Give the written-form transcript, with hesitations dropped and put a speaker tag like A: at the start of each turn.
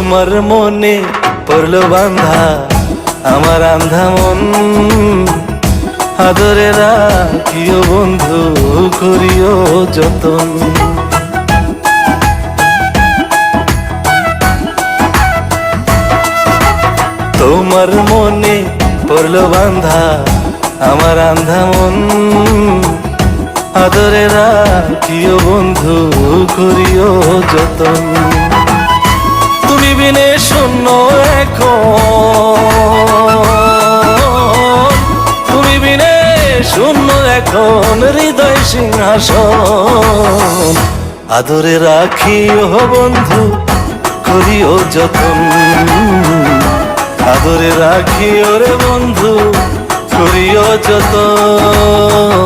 A: তোমার মনে পড়লো বান্ধা আমার আন্ধা মন, আদরে রাখিও বন্ধু করিও যতন। তোমার মনে পড়লো বান্ধা আমার আন্ধা মন, আদরে রাখিও বন্ধু করিও যতন। তুমি বিনে শূন্য এখন, তুমি বিনে শূন্য এখন হৃদয় সিংহাসন, আদরে রাখিও বন্ধু করিও যতন, আদরে রাখিও রে বন্ধু করিও যতন।